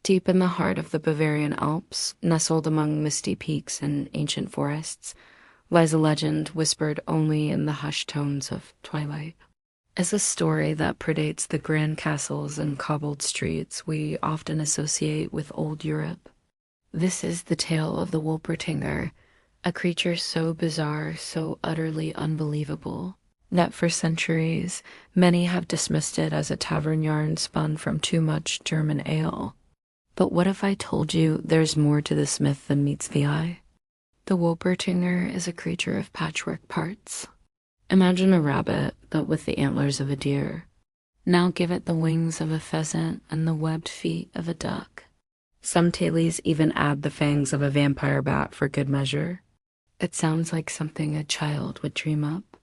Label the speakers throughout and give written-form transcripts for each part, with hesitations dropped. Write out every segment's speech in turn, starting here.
Speaker 1: Deep in the heart of the Bavarian Alps, nestled among misty peaks and ancient forests, lies a legend whispered only in the hushed tones of twilight. It's a story that predates the grand castles and cobbled streets we often associate with old Europe. This is the tale of the Wolpertinger, a creature so bizarre, so utterly unbelievable, that for centuries many have dismissed it as a tavern yarn spun from too much German ale. But what if I told you there's more to this myth than meets the eye? The Wolpertinger is a creature of patchwork parts. Imagine a rabbit, but with the antlers of a deer. Now give it the wings of a pheasant and the webbed feet of a duck. Some tailies even add the fangs of a vampire bat for good measure. It sounds like something a child would dream up,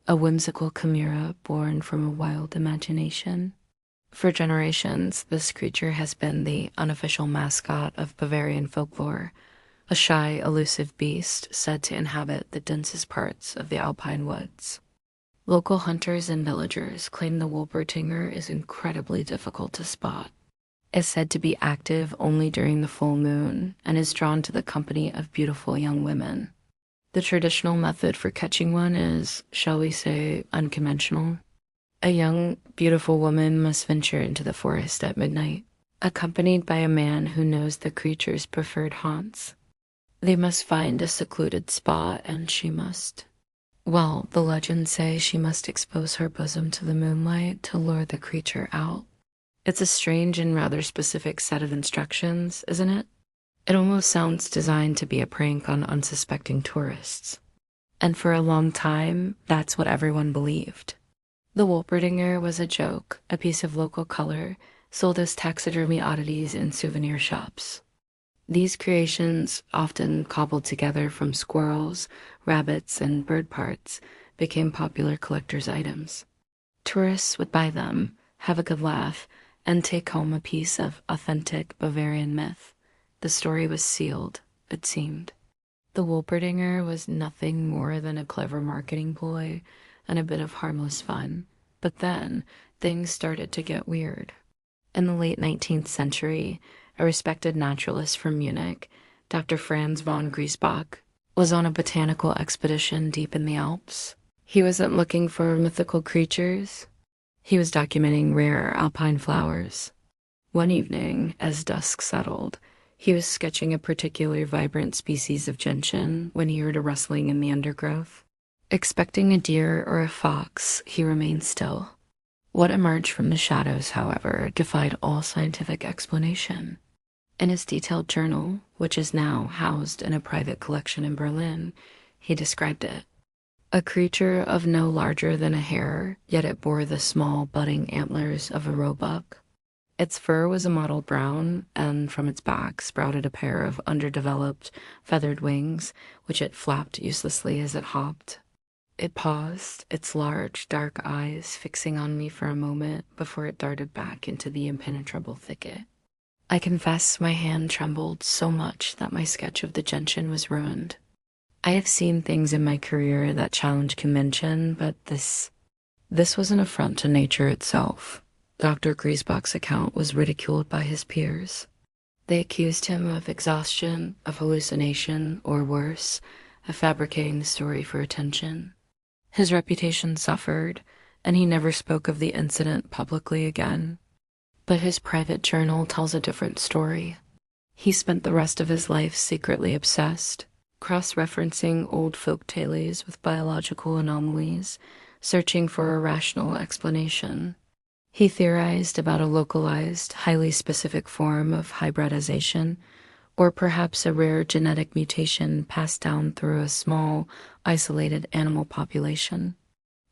Speaker 1: a whimsical chimera born from a wild imagination. For generations, this creature has been the unofficial mascot of Bavarian folklore, a shy, elusive beast said to inhabit the densest parts of the alpine woods. Local hunters and villagers claim the Wolpertinger is incredibly difficult to spot. It's said to be active only during the full moon and is drawn to the company of beautiful young women. The traditional method for catching one is, shall we say, unconventional. A young, beautiful woman must venture into the forest at midnight, accompanied by a man who knows the creature's preferred haunts. They must find a secluded spot, and well, the legends say she must expose her bosom to the moonlight to lure the creature out. It's a strange and rather specific set of instructions, isn't it? It almost sounds designed to be a prank on unsuspecting tourists. And for a long time, that's what everyone believed. The Wolpertinger was a joke, a piece of local color, sold as taxidermy oddities in souvenir shops. These creations, often cobbled together from squirrels, rabbits, and bird parts, became popular collector's items. Tourists would buy them, have a good laugh, and take home a piece of authentic Bavarian myth. The story was sealed, it seemed. The Wolpertinger was nothing more than a clever marketing ploy and a bit of harmless fun. But then, things started to get weird. In the late 19th century, a respected naturalist from Munich, Dr. Franz von Griesbach, was on a botanical expedition deep in the Alps. He wasn't looking for mythical creatures. He was documenting rare alpine flowers. One evening, as dusk settled, he was sketching a particularly vibrant species of gentian when he heard a rustling in the undergrowth. Expecting a deer or a fox, he remained still. What emerged from the shadows, however, defied all scientific explanation. In his detailed journal, which is now housed in a private collection in Berlin, he described it. A creature of no larger than a hare, yet it bore the small, budding antlers of a roebuck. Its fur was a mottled brown, and from its back sprouted a pair of underdeveloped, feathered wings, which it flapped uselessly as it hopped. It paused, its large, dark eyes fixing on me for a moment before it darted back into the impenetrable thicket. I confess my hand trembled so much that my sketch of the gentian was ruined. I have seen things in my career that challenge convention, but this was an affront to nature itself. Dr. Griesbach's account was ridiculed by his peers. They accused him of exhaustion, of hallucination, or worse, of fabricating the story for attention. His reputation suffered, and he never spoke of the incident publicly again. But his private journal tells a different story. He spent the rest of his life secretly obsessed, cross-referencing old folk tales with biological anomalies, searching for a rational explanation. He theorized about a localized, highly specific form of hybridization, or perhaps a rare genetic mutation passed down through a small, isolated animal population.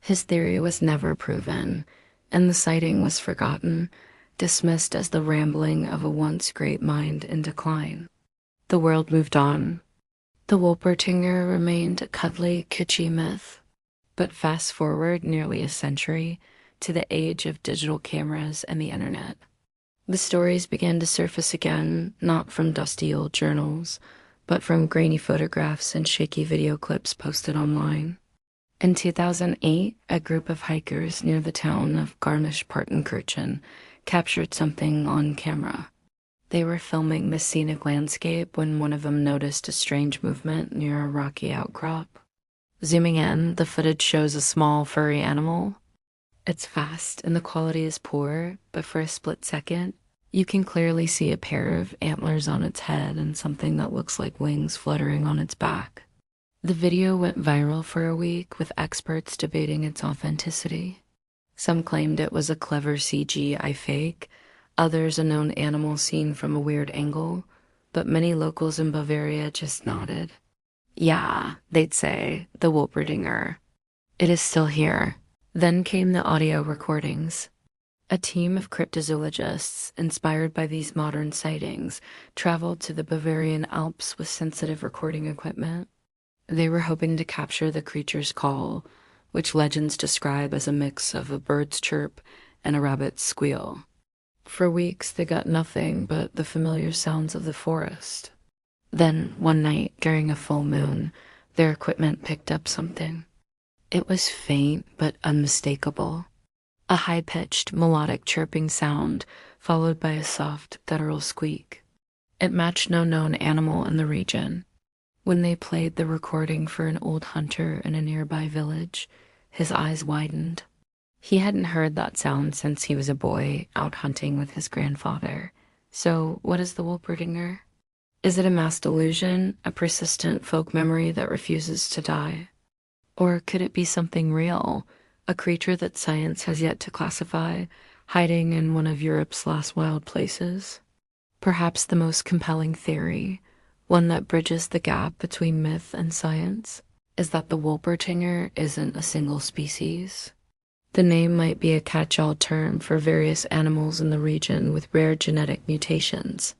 Speaker 1: His theory was never proven, and the sighting was forgotten, dismissed as the rambling of a once great mind in decline. The world moved on. The Wolpertinger remained a cuddly, kitschy myth. But fast forward nearly a century to the age of digital cameras and the internet. The stories began to surface again, not from dusty old journals, but from grainy photographs and shaky video clips posted online. In 2008, a group of hikers near the town of Garmisch-Partenkirchen captured something on camera. They were filming this scenic landscape when one of them noticed a strange movement near a rocky outcrop. Zooming in, the footage shows a small, furry animal. It's fast and the quality is poor, but for a split second, you can clearly see a pair of antlers on its head and something that looks like wings fluttering on its back. The video went viral for a week, with experts debating its authenticity. Some claimed it was a clever CGI fake, others a known animal seen from a weird angle, but many locals in Bavaria just nodded. Yeah, they'd say, the Wolperdinger. It is still here. Then came the audio recordings. A team of cryptozoologists, inspired by these modern sightings, traveled to the Bavarian Alps with sensitive recording equipment. They were hoping to capture the creature's call, which legends describe as a mix of a bird's chirp and a rabbit's squeal. For weeks, they got nothing but the familiar sounds of the forest. Then, one night, during a full moon, their equipment picked up something. It was faint but unmistakable. A high-pitched, melodic chirping sound, followed by a soft, guttural squeak. It matched no known animal in the region. When they played the recording for an old hunter in a nearby village, his eyes widened. He hadn't heard that sound since he was a boy out hunting with his grandfather. So, what is the Wolperdinger? Is it a mass delusion, a persistent folk memory that refuses to die? Or could it be something real, a creature that science has yet to classify, hiding in one of Europe's last wild places? Perhaps the most compelling theory, one that bridges the gap between myth and science, is that the Wolpertinger isn't a single species. The name might be a catch-all term for various animals in the region with rare genetic mutations.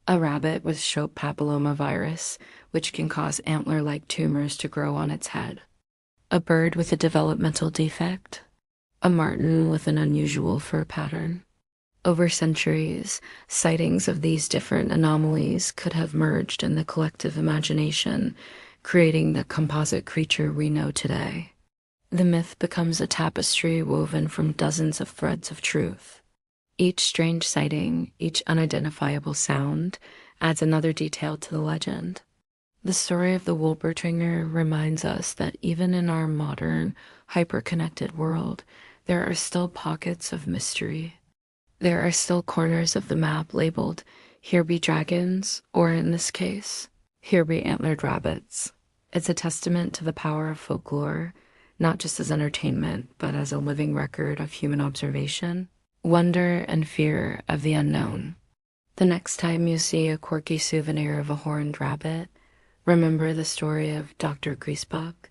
Speaker 1: A rabbit with Shope papillomavirus, which can cause antler-like tumors to grow on its head. A bird with a developmental defect. A marten with an unusual fur pattern. Over centuries, sightings of these different anomalies could have merged in the collective imagination, creating the composite creature we know today. The myth becomes a tapestry woven from dozens of threads of truth. Each strange sighting, each unidentifiable sound, adds another detail to the legend. The story of the Wolpertinger reminds us that even in our modern, hyper-connected world, there are still pockets of mystery. There are still corners of the map labeled, "Here be dragons," or in this case, "Here be antlered rabbits." It's a testament to the power of folklore, not just as entertainment, but as a living record of human observation, wonder, and fear of the unknown. The next time you see a quirky souvenir of a horned rabbit, remember the story of Dr. Greasebuck,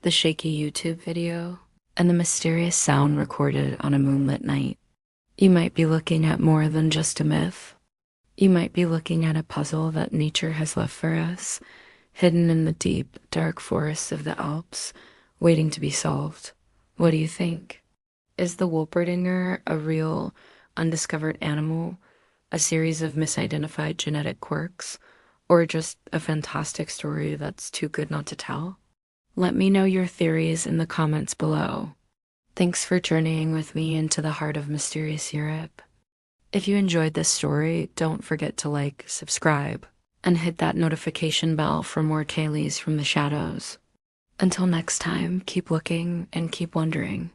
Speaker 1: the shaky YouTube video, and the mysterious sound recorded on a moonlit night. You might be looking at more than just a myth. You might be looking at a puzzle that nature has left for us, hidden in the deep, dark forests of the Alps, waiting to be solved. What do you think? Is the Wolperdinger a real, undiscovered animal, a series of misidentified genetic quirks, or just a fantastic story that's too good not to tell? Let me know your theories in the comments below. Thanks for journeying with me into the heart of mysterious Europe. If you enjoyed this story, don't forget to like, subscribe, and hit that notification bell for more tales from the shadows. Until next time, keep looking and keep wondering.